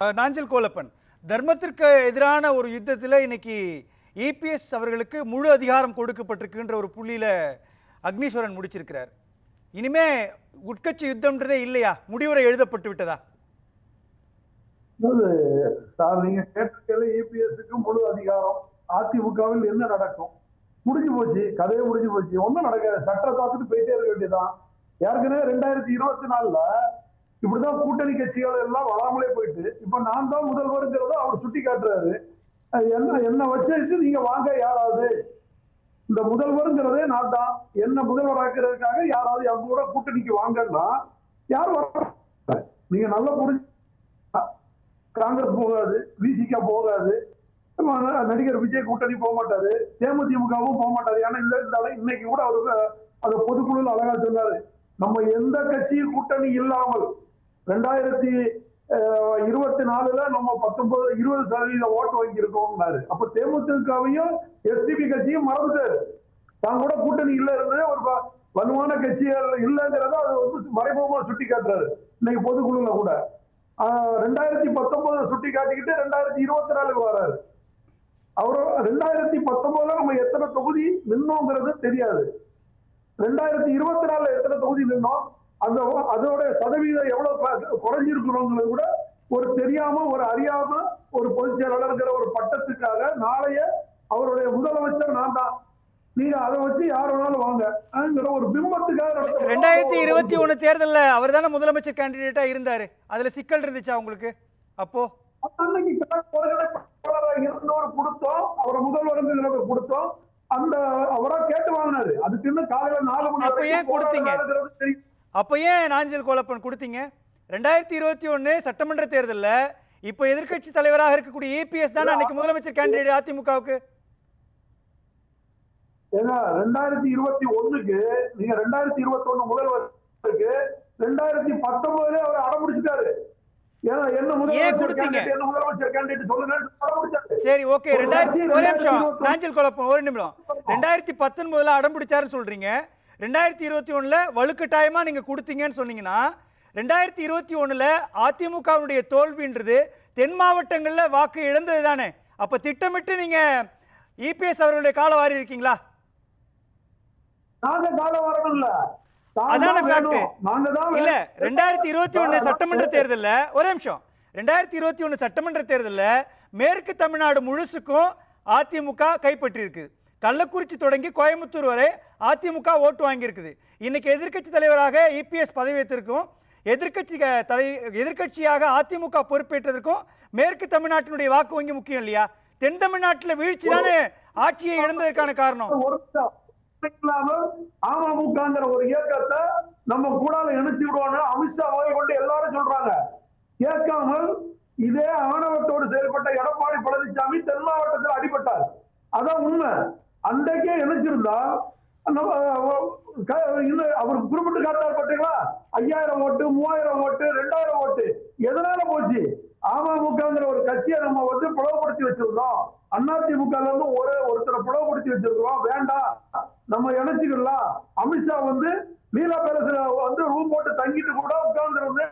நாஞ்சில் கோலப்பன், தர்மத்திற்கு எதிரான ஒரு யுத்தத்தில் இன்னைக்கு இபிஎஸ் அவர்களுக்கு முழு அதிகாரம் கொடுக்கப்பட்டிருக்குன்ற ஒரு புள்ளியில அக்னீஸ்வரன் முடிச்சிருக்கிறார். இனிமே உட்கட்சி யுத்தம்ன்றதே இல்லையா? முடிவுரை எழுதப்பட்டு விட்டதா? சார், நீங்க கேட்ட இபிஎஸ்க்கு முழு அதிகாரம், அதிமுகவில் என்ன நடக்கும்? முடிஞ்சு போச்சு, கதையை முடிஞ்சு போச்சு, ஒன்றும் நடக்காது. சட்டத்தை பார்த்துட்டு போயிட்டே இருக்க வேண்டியதான். ஏற்கனவே 2024 இப்படிதான் கூட்டணி கட்சிகள் எல்லாம் வராமலே போயிட்டு இப்ப நான் தான் முதல்வருங்கிறத அவர் சுட்டி காட்டுறாரு. என்ன வச்சு நீங்க வாங்க, யாராவது இந்த முதல்வருங்கிறதே நான் தான், என்ன முதல்வராக்குறதுக்காக யாராவது அவங்க கூட கூட்டணிக்கு வாங்கன்னா யாரும் வர. நீங்க நல்லா புரிஞ்சு, காங்கிரஸ் போகாது, விசிகா போகாது, நடிகர் விஜய் கூட்டணி போக மாட்டாரு, தேமுதிமுகவும் போக மாட்டாரு. ஏன்னா இருந்தாலும் இன்னைக்கு கூட அவருக்கு அந்த பொதுக்குழு அழகா சொன்னாரு, நம்ம எந்த கட்சியும் கூட்டணி இல்லாமல் 2024 நம்ம 20% ஓட்டு வாங்கி இருக்கோம்னாரு. அப்ப தேமுதிகவையும் எஸ்டிபி கட்சியும் மறந்துட்டாரு. தான் கூட கூட்டணி இல்ல இருந்தது ஒரு வலுவான கட்சிகள் இல்லைங்கிறத அது வந்து மறைமுகமா சுட்டி காட்டுறாரு. இன்னைக்கு பொதுக்குழுல கூட 2019 சுட்டி காட்டிக்கிட்டு 2024 வராரு. அவரு 2019 நம்ம எத்தனை தொகுதி நின்னோங்கிறது தெரியாது, 2024 எத்தனை தொகுதி நின்னோம், அதோட சதவீதம் எவ்வளவு குறைஞ்சிருக்கணுங்கிறது கூட ஒரு தெரியாம, ஒரு அறியாம, ஒரு பொதுச் செயலாளர்கிற ஒரு பட்டத்துக்காக நாளைய அவருடைய முதலமைச்சர் நான் தான், நீங்க அதை வச்சு யார் வேணாலும் வாங்க ஒரு பிம்பத்துக்காக. 2021 தேர்தல்ல அவர் தானே முதலமைச்சர் கேண்டிடேட்டா இருந்தாரு, அதுல சிக்கல் இருந்துச்சா உங்களுக்கு? அப்போ அன்னைக்கு இருந்தவர் கொடுத்தோம், அவரை முதல்வர் கொடுத்தோம், அந்த அவரா கேட்டு வாங்கினாரு. அதுக்கு இன்னும் காலையில 4 மணி. அப்ப ஏன் கொடுத்தீங்க? அப்ப ஏன் நாஞ்சில் கோலப்பன் கொடுத்தீங்க? 2021 சட்டமன்ற தேர்தல்ல இப்ப எதிர்க்கட்சி தலைவராக இருக்கக்கூடிய இபிஎஸ் தானே அன்னைக்கு முதலமைச்சர் கேண்டிடேட் அதிமுகவுக்கு. ஏன்னா 2021க்கு நீங்க 2021 முதல்வருக்கு 2019 அவர் அடம்பிடிச்சிட்டாரு. சரி, ஓகே. ஒரு நிமிஷம் நாஞ்சில் கோலப்பன், ஒரு நிமிடம். 2019 அடம்பிடிச்சாருன்னு சொல்றீங்க, 2021 வலுக்கட்டாயமா நீங்க கொடுத்தீங்கன்னு சொன்னீங்கன்னா, 2021 அதிமுகவுடைய தோல்வின்றது தென் மாவட்டங்கள்ல வாக்கு இழந்தது தானே. அப்ப திட்டமிட்டு நீங்க இபிஎஸ் அவர்களுடைய கால வாரி இருக்கீங்களா? அதான ஃபேக்ட் இல்ல. 2021 சட்டமன்ற தேர்தல்ல, ஒரு நிமிஷம், 2021 சட்டமன்ற தேர்தல்ல மேற்கு தமிழ்நாடு முழுசுக்கும் அதிமுக கைப்பற்றி இருக்கு. கள்ளக்குறிச்சி தொடங்கி கோயம்புத்தூர் வரை அதிமுக ஓட்டு வாங்கி இருக்குது. இன்னைக்கு எதிர்க்கட்சி தலைவராக இபிஎஸ் பதவி ஏற்றிருக்கும், எதிர்க்கட்சியாக அதிமுக பொறுப்பேற்றதற்கும் மேற்கு தமிழ்நாட்டினுடைய வாக்கு வங்கி முக்கியம் இல்லையா? தென் தமிழ்நாட்டில் வீழ்ச்சி தானே ஆட்சியை இழந்ததற்கான காரணம். அமமுகங்கிற ஒரு இயக்கத்தை நம்ம கூடால இணைச்சு விடுவாங்க அமித்ஷா வாங்கி கொண்டு எல்லாரும் சொல்றாங்க. கேட்காமல் இதே ஆணவத்தோடு செயல்பட்ட எடப்பாடி பழனிசாமி தென் மாவட்டத்தில் அடிபட்டார். அதான் உண்மை. அன்றைக்கே இணைச்சிருந்தா அவர் குறிப்பிட்டு காட்டார் பார்த்தீங்களா, 5000 ஓட்டு, 3000 ஓட்டு, 2000 ஓட்டு. எதனால போச்சு? அமமுகங்கிற ஒரு கட்சியை நம்ம வந்து பிளவுபடுத்தி வச்சிருந்தோம், அதிமுக ஒருத்தரை பிளவுபடுத்தி வச்சிருக்கிறோம், வேண்டாம் நம்ம இணைச்சிக்கலாம். அமித்ஷா வந்து லீலா பேலஸ்ல வந்து ரூம் போட்டு தங்கிட்டு கூட உட்கார்ந்து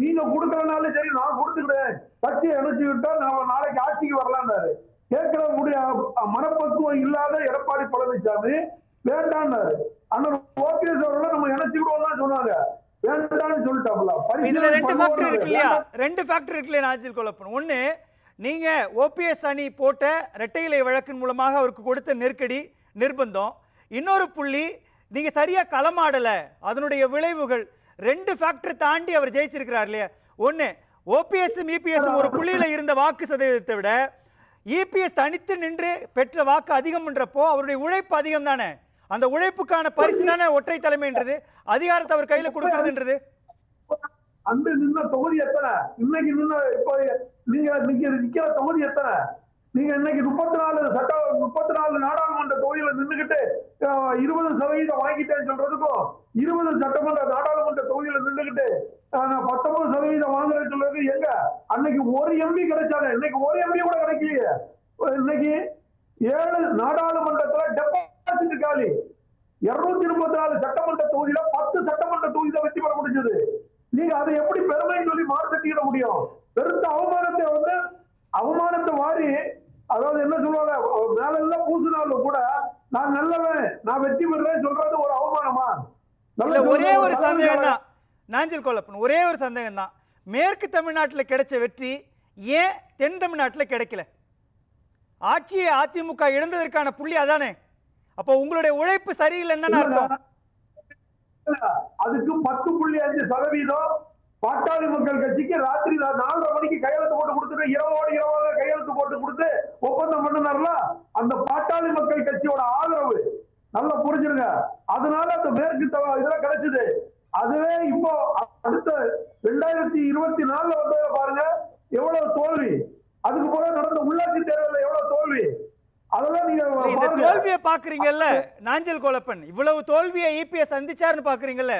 நீங்க கொடுக்கறதுனாலும் சரி நான் கொடுத்துக்கிறேன், கட்சியை இணைச்சுக்கிட்டா நம்ம நாளைக்கு ஆட்சிக்கு வரலான்னாரு. கேட்கிற முடிய மனப்பக்குவம் இல்லாத எடப்பாடி பழனிசாமி வேண்டான்னாரு. அண்ணன் ஓபிஎஸ் அவர்களை நம்ம இணைச்சுக்கிடுவோம் தான் சொன்னாங்க, வேண்டாம்னு சொல்லிட்டாப்ல. இதுல ரெண்டு ஃபேக்டர் இருக்கு இல்லையா? ரெண்டு ஃபேக்டர் இருக்கு இல்லையா நாஞ்சில் கோலப்பன்? ஒண்ணு, நீங்க ஓபிஎஸ் அணி போட்ட இரட்டை இலை வழக்கின் மூலமாக அவருக்கு கொடுத்த நெருக்கடி, நிர்பந்தம். இன்னொரு புள்ளி, நீங்க சரியா களமாடல, அதனுடைய விளைவுகள். ரெண்டு ஃபேக்டர் தாண்டி அவர் ஜெயிச்சிருக்கிறார் இல்லையா? ஒண்ணு, ஓபிஎஸ் இபிஎஸ் ஒரு புள்ளியில இருந்த வாக்கு சதவீதத்தை விட இபிஎஸ் தனித்து நின்று பெற்ற வாக்கு அதிகம் என்றப்போ அவருடைய உழைப்பு அதிகம் தானே. அந்த உழைப்புக்கான பரிசு தானே ஒற்றை தலைமைன்றது, அதிகாரத்தை அவர் கையில கொடுக்கிறதுன்றது. அந்த நின்ன தொகுதி எத்தனை? இன்னைக்கு நின்ன இப்ப நீங்க நிக்கிற தொகுதி எத்தனை? நீங்க இன்னைக்கு 34 நாடாளுமன்ற தொகுதியில நின்றுகிட்டு 20% வாங்கிட்டேன்னு சொல்றதுக்கும் 20 சட்டமன்ற நாடாளுமன்ற தொகுதியில நின்றுகிட்டு 19% வாங்குறேன்னு சொல்றதுக்கு எங்க? அன்னைக்கு ஒரு எம்பி கிடைச்சாங்க, இன்னைக்கு ஒரு எம்பி கூட கிடைக்கலையே. இன்னைக்கு 7 நாடாளுமன்றத்துல டெபாசிட் காலி, 234 சட்டமன்ற தொகுதியில 10 சட்டமன்ற தொகுதியில வெற்றி பெற முடிஞ்சது. நீங்க அதை எப்படி பெருமைன்னு சொல்லி மாறு தட்டிட முடியும்? பெருத்த அவமானத்தை வாரி, அதாவது என்ன சொல்லுவாங்க, மேல எல்லாம் பூசினாலும் கூட நான் நல்லவன், நான் வெற்றி பெறேன்னு சொல்றது ஒரு அவமானமா? இல்ல, ஒரே ஒரு சந்தேகம் தான் நாஞ்சில் கொல்லப்பன், ஒரே ஒரு சந்தேகம் தான். மேற்கு தமிழ்நாட்டில் கிடைச்ச வெற்றி ஏன் தென் தமிழ்நாட்டில் கிடைக்கல? ஆட்சியை அதிமுக இழந்ததற்கான புள்ளி அதானே? அப்போ உங்களுடைய உழைப்பு சரியில்லைன்னு அர்த்தம். அதுக்கு 10.5% பாட்டாளி மக்கள் கட்சிக்கு ராத்திரி 4:30 மணிக்கு கையெழுத்து போட்டு கொடுத்துட்டு இரவோடு இரவாக கையெழுத்து போட்டு கொடுத்து ஒப்பந்தம் பண்ணினார்ல, அந்த பாட்டாளி மக்கள் கட்சியோட ஆதரவு நல்லா புரிஞ்சிருங்க. அதனால அந்த மேற்கு இதுல கிடைச்சது. அதுவே இப்போ அடுத்த 2024 வந்தத பாருங்க, எவ்வளவு தோல்வி. அதுக்கு பிறகு நடந்த உள்ளாட்சி தேர்தலில் எவ்வளவு தோல்வி. அதெல்லாம் நீங்க இந்த தோல்வியை பாக்குறீங்கல்ல நாஞ்சில் கொல்லப்பன், இவ்வளவு தோல்வியை இபிஎஸ் சந்திச்சாருன்னு பாக்குறீங்கல்ல,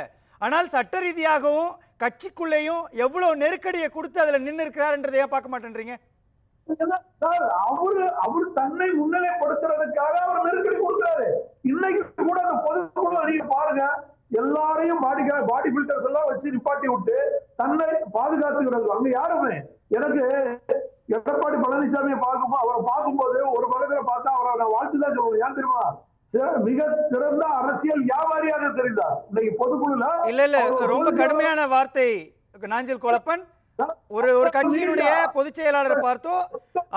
ஆனால் சட்ட ரீதியாகவும் கட்சிக்குள்ளேயும் எவ்வளவு நெருக்கடியை கொடுத்து அதுல நின்று இருக்கிறாருன்றதையா பார்க்க மாட்டேன்றீங்க? அவரு தன்னை முன்னிலைப்படுத்துறதுக்காக அவர் நெருக்கடி கொடுக்கிறாரு. இன்னைக்கு கூட அந்த பொதுக்குழு நீங்க பாருங்க, எல்லாரையும் பாடி பில்டர்ஸ் எல்லாம் வச்சு நிப்பாட்டி விட்டு தன்னை பாதுகாத்துக்கிறது. அங்க யாருமே, எனக்கு எடப்பாடி பழனிசாமியை அவரை பார்க்கும்போது ஒரு படத்துல பார்த்தா அவரை நான் வாழ்த்து தான் சொல்லுவேன். ஏன் தெரியுமா? மிக சிறந்த அரசியல் வியாபாரியாக தெரிந்தார். இன்னைக்கு பொதுக்குழுல இல்ல ரொம்ப கடுமையான வார்த்தை நாஞ்சில் கொல்லப்பன். ஒரு கட்சியினுடைய பொதுச் செயலாளரை பார்த்தோ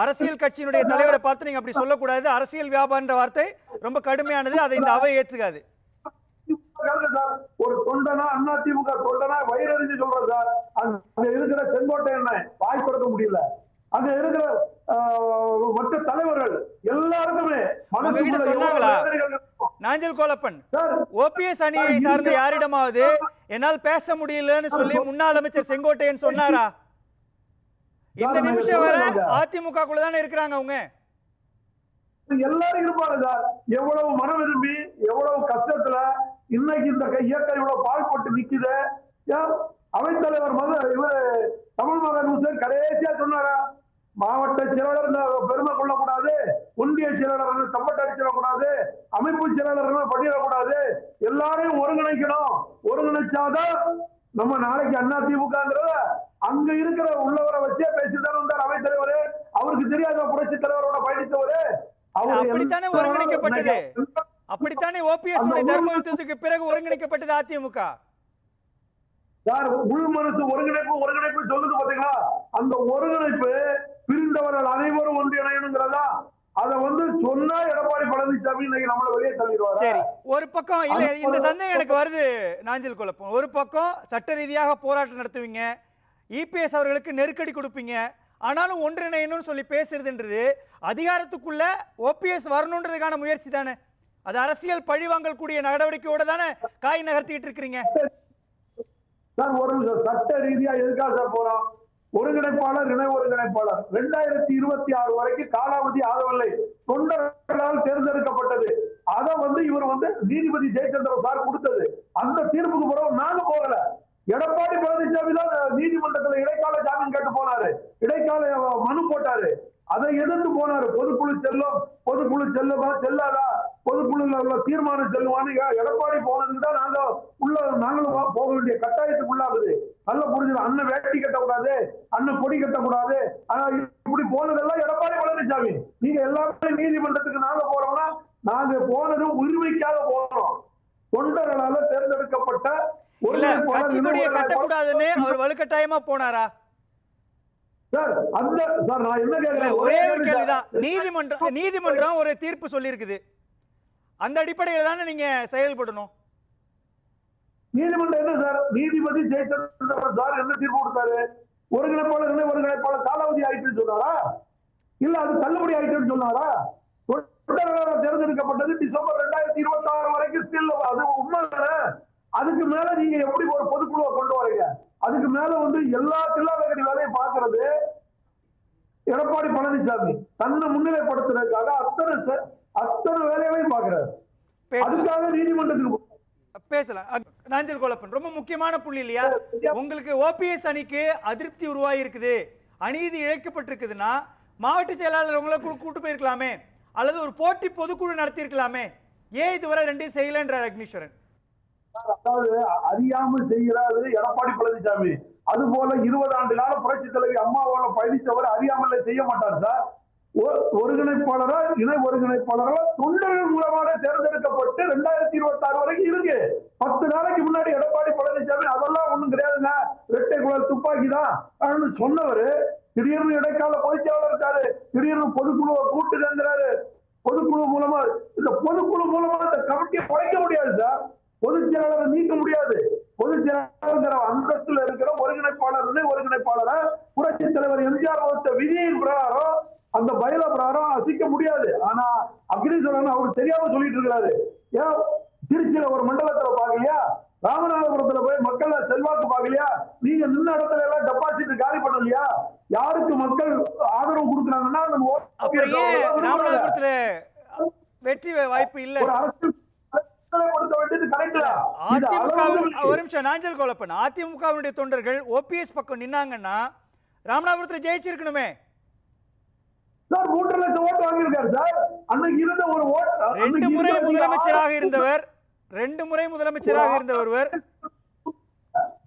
அரசியல் கட்சியினுடைய தலைவரை பார்த்து நீங்க அப்படி சொல்லக்கூடாது. அரசியல் வியாபாரன்ற வார்த்தை ரொம்ப கடுமையானது, அதை இந்த அவை ஏற்றுக்காது. ஒரு தொண்டனா, அதிமுக தொண்டனா வயிறறிஞ்சு சொல்றேன் சார். அங்க இருக்கிற செங்கோட்டை என்ன வாய்ப்படுத்த முடியல, அங்க இருக்கிற மற்ற தலைவர்கள் எல்லாருக்குமே சொன்னாங்களா நாஞ்சில் கொல்லப்பன்? ஓபிஎஸ் அணியை சார்ந்த யாரிடமாவது என்னால் பேச முடியலன்னு சொல்லி முன்னாள் அமைச்சர் செங்கோட்டையன் சொன்னாரா? இந்த நிமிஷம் வரை அதிமுக குள்ள தானே இருக்கிறாங்க அவங்க. எல்லாரும் இருப்பாங்க சார். எவ்வளவு மனம் விரும்பி, எவ்வளவு கஷ்டத்துல இன்னைக்கு இந்த இயக்கம் இவ்வளவு பாழ்பட்டு நிக்குது. அவைத்தலைவர் இவரு தமிழ் மகன் கடைசியா சொன்னாரா, மாவட்ட செயலாளர் பெருமை கொள்ளக்கூடாது, ஒன்றிய செயலாளர் தம்பட்ட அடிச்சிடக்கூடாது, அமைப்பு செயலாளர் பண்ணிடக்கூடாது, எல்லாரையும் ஒருங்கிணைக்கணும். ஒருங்கிணைச்சாதான் நம்ம நாளைக்கு அதிமுகங்கிறத அங்க இருக்கிற உள்ளவரை வச்சே பேசிதான் வந்தார் அவைத்தலைவர். அவருக்கு தெரியாத புரட்சி தலைவரோட பயணித்தவரு. அப்படித்தானே ஒருங்கிணைக்கப்பட்டது, அப்படித்தானே ஓபிஎஸ் தர்ம யுத்தத்துக்கு பிறகு ஒருங்கிணைக்கப்பட்டது அதிமுக. உள் மனசு ஒருங்கிணைப்பு சொல்லுது பாத்தீங்களா? அந்த ஒருங்கிணைப்பு பிரிந்தவர்கள் அனைவரும் ஒன்றிணையணுங்கிறதா அதை சொன்னா எடப்பாடி பழனிசாமி இன்னைக்கு நம்மள வெளியே தள்ளிடுவாரு. சரி, ஒரு பக்கம் இல்ல இந்த சந்தேகம் எனக்கு வருது நாஞ்சில் கொல்லப்பன். ஒரு பக்கம் சட்ட ரீதியாக போராட்டம் நடத்துவீங்க, இபிஎஸ் அவர்களுக்கு நெருக்கடி கொடுப்பீங்க, ஆனாலும் ஒன்றிணையணும்னு சொல்லி பேசுறதுன்றது அதிகாரத்துக்குள்ள ஓபிஎஸ் வரணுன்றதுக்கான முயற்சி தானே? அது அரசியல் பழிவாங்கல் கூடிய நடவடிக்கையோட தானே காய் நகர்த்திட்டு இருக்கிறீங்க. சார் ஒரு சட்ட ரீதியா எதுக்காக சார் போறோம்? ஒருங்கிணைப்பாளர், இணை ஒருங்கிணைப்பாளர் 2026 வரைக்கும் காலாவதி ஆகவில்லை, தொண்டர்களால் தேர்ந்தெடுக்கப்பட்டது. அதை இவர் நீதிபதி ஜெயச்சந்திரன் சார் கொடுத்தது. அந்த தீர்ப்புக்கு பிறகு நாங்க போகல. எடப்பாடி பழனிசாமி தான் நீதிமன்றத்தில் இடைக்கால ஜாமீன் கேட்டு போனாரு, இடைக்கால மனு போட்டாரு, அதை எதிர்த்து போனாரு. பொதுக்குழு செல்லும், பொதுக்குழு செல்லுமா செல்லாதா, பொதுக்குழுல உள்ள தீர்மானம் செல்லுவான்னு எடப்பாடி போனதுக்கு தான் நாங்களும் போக வேண்டிய கட்டாயத்துக்கு உள்ளாகுது. நல்லா புரிஞ்சு, அண்ணன் வேட்டி கட்டக்கூடாது, அண்ணன் கொடி கட்டக்கூடாது, ஆனா இப்படி போனதெல்லாம் எடப்பாடி பழனிசாமி. நீங்க எல்லாருமே நீதிமன்றத்துக்கு நாங்க போறோம்னா நாங்க போனது உரிமைக்காக போறோம். தொண்டர்களால தேர்ந்தெடுக்கப்பட்ட கட்டக்கூடாதுன்னு அவர் வலுக்கட்டாயமா போனாரா? ஒரே ஒரு கேள்விதான். நீதிமன்றம் ஒரு தீர்ப்பு சொல்லி இருக்குது, அந்த அடிப்படையில் தானே நீங்க செயல்படணும். நீதிமன்றம் என்ன சார், நீதிபதி ஜெயச்சந்திரன் சார் என்ன தீர்ப்பு கொடுத்தாரு? ஒருங்கிணைப்பாளர் காலாவதி ஆயிட்டுன்னு சொன்னாரா, இல்ல அது தள்ளுபடி ஆயிட்டுன்னு சொன்னாரா? தேர்ந்தெடுக்கப்பட்டது டிசம்பர் 2026 வரைக்கும் ஸ்டில், அது உண்மைதானே? அதுக்கு மேல நீங்க எப்படி ஒரு பொதுக்குழுவை கொண்டு வரீங்க? அதுக்கு மேல எல்லா சில்லாதகடி வேலையும் பாக்குறது எடப்பாடி பழனிசாமி. தன்னை முன்னிலைப்படுத்துறதுக்காக அத்தனை வேலைகளையும் பாக்குறாரு. அதுக்காக நீதிமன்றத்துக்கு பேசலாம். நாஞ்சில் கொல்லப்பன், ரொம்ப முக்கியமான புள்ளி இல்லையா? உங்களுக்கு ஓபிஎஸ் அணிக்கு அதிருப்தி உருவாகி இருக்குது, அநீதி இழைக்கப்பட்டிருக்குதுன்னா மாவட்ட செயலாளர் உங்களை கூட்டு போயிருக்கலாமே, அல்லது ஒரு போட்டி பொதுக்குழு நடத்தி இருக்கலாமே. ஏன் இதுவரை ரெண்டையும் செய்யலன்றார் அக்னீஸ்வரன். அதாவது அறியாமல் செய்கிறாரு எடப்பாடி பழனிசாமி. அது போல 20 ஆண்டு கால புரட்சி தலைவி அம்மாவோட பயணித்தவர் அறியாமலே செய்ய மாட்டார் சார். ஒருங்கிணைப்பாளரா இணை ஒருங்கிணைப்பாளரா தொண்டர்கள் மூலமாக தேர்ந்தெடுக்கப்பட்டு 2026 வரைக்கும் இருக்கு. 10 நாளைக்கு முன்னாடி எடப்பாடி பழனிசாமி அதெல்லாம் ஒண்ணும் கிடையாதுங்க, இரட்டை குழல் துப்பாக்கி தான் சொன்னவரு திடீர்னு இடைக்கால பொதுச்செயலாளர் இருக்காரு, திடீர்னு பொதுக்குழுவை கூட்டுங்கிறாரு. பொதுக்குழு மூலமா இந்த கமிட்டியை குறைக்க முடியாது சார், பொதுச் செயலாளரை நீக்க முடியாது. பொதுச் செயலாளர் அந்தஸ்துல இருக்கிற ஒருங்கிணைப்பாளரை புரட்சி தலைவர் எம்ஜிஆர் வகுத்த விதியின் பிரகாரம் அந்த பயில பிரகாரம் அசிக்க முடியாது. ஆனா அக்னீஸ்வரன் அவருக்கு தெரியாம சொல்லிட்டு இருக்கிறாரு. ஏன் திருச்சியில ஒரு மண்டலத்துல பாக்கலையா, ராமநாதபுரத்துல போய் மக்கள் செல்வாக்கு பாக்கலையா, நீங்க நின்ன இடத்துல எல்லாம் டெபாசிட் காலி பண்ணலையா, யாருக்கு மக்கள் ஆதரவு கொடுக்குறாங்கன்னா ராமநாதபுரத்துல வெற்றி வாய்ப்பு இல்ல. ஒரு நிமிஷம் நாஞ்சல் கோலப்பன், அதிமுகவுடைய தொண்டர்கள் ஓபிஎஸ் பக்கம் நின்னாங்கன்னா ராமநாதபுரத்துல ஜெயிச்சிருக்கணுமே சார். 3 லட்சம் ஓட்டு வாங்கியிருக்காரு சார். அன்னைக்கு இருந்த ஒரு ஓட்டு 2 முறை முதலமைச்சராக இருந்தவர்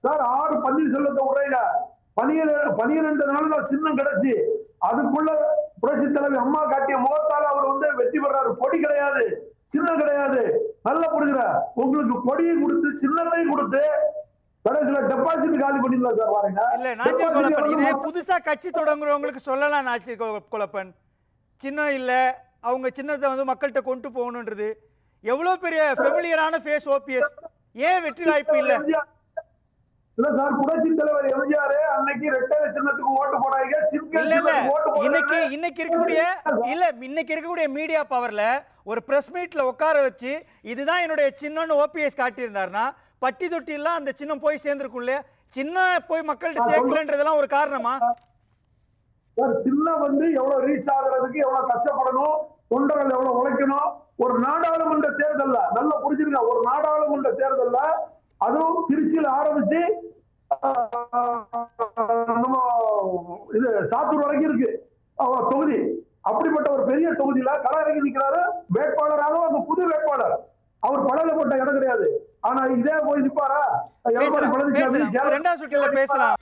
சார். 6 பன்னீர்செல்வத்தை உரையில 12 நாள் தான் சின்னம் கிடைச்சி, அதுக்குள்ள புரட்சி தலைவி அம்மா காட்டிய முகத்தால் அவர் வெற்றி பெறாரு. கொடி கிடையாது, சின்னம் கிடையாது. நல்லா புரிஞ்சுற, உங்களுக்கு கொடியை கொடுத்து சின்னத்தையும் கொடுத்து கடைசியில டெபாசிட் காலி பண்ணிடலாம் சார். பாருங்க. இல்ல நாஞ்சல் கோலப்பன், இது புதுசா கட்சி தொடங்குறவங்களுக்கு சொல்லலாம். நாஞ்சல் கோலப்பன், சின்னம் இல்ல, அவங்க சின்னத்தை மக்கள்கிட்ட கொண்டு போகணுன்றது எவ்வளவு பெரிய ஃபெமிலியரான ஃபேஸ் ஓபிஎஸ். ஏன் வெற்றி வாய்ப்பு இல்ல? இல்ல சார், புரட்சி தலைவர் எம்ஜிஆர் அன்னைக்கு ரெட்டை சின்னத்துக்கு ஓட்டு போடாதீங்க. இன்னைக்கு இருக்கக்கூடிய மீடியா பவர்ல ஒரு பிரஸ் மீட்ல உட்கார வச்சு இதுதான் என்னுடைய சின்னம்னு ஓபிஎஸ் காட்டியிருந்தாருன்னா பட்டி தொட்டி எல்லாம் அந்த சின்னம் போய் சேர்ந்திருக்கும் இல்லையா? சின்ன போய் மக்கள்கிட்ட சேர்க்கலன்றதெல்லாம் ஒரு காரணமா? சின்ன எவ்வளவு ரீச் ஆகுறதுக்கு எவ்வளவு கஷ்டப்படணும், தொண்டர்கள் எவ்வளவு உழைக்கணும். ஒரு நாடாளுமன்ற தேர்தல்ல நல்லா புரிஞ்சிருங்க, ஒரு நாடாளுமன்ற தேர்தல்ல அதுவும் திருச்சியில் ஆரம்பிச்சு இது சாத்தூர் வரைக்கும் இருக்கு தொகுதி. அப்படிப்பட்ட ஒரு பெரிய தொகுதியில கள இறங்கி நிற்கிறாரு வேட்பாளராக. அந்த புது வேட்பாளர் அவர் பழக போட்ட இடம் கிடையாது. ஆனா இதே போய் நிப்பாரா? ரெண்டாவது சுற்றுல பேசலாம்.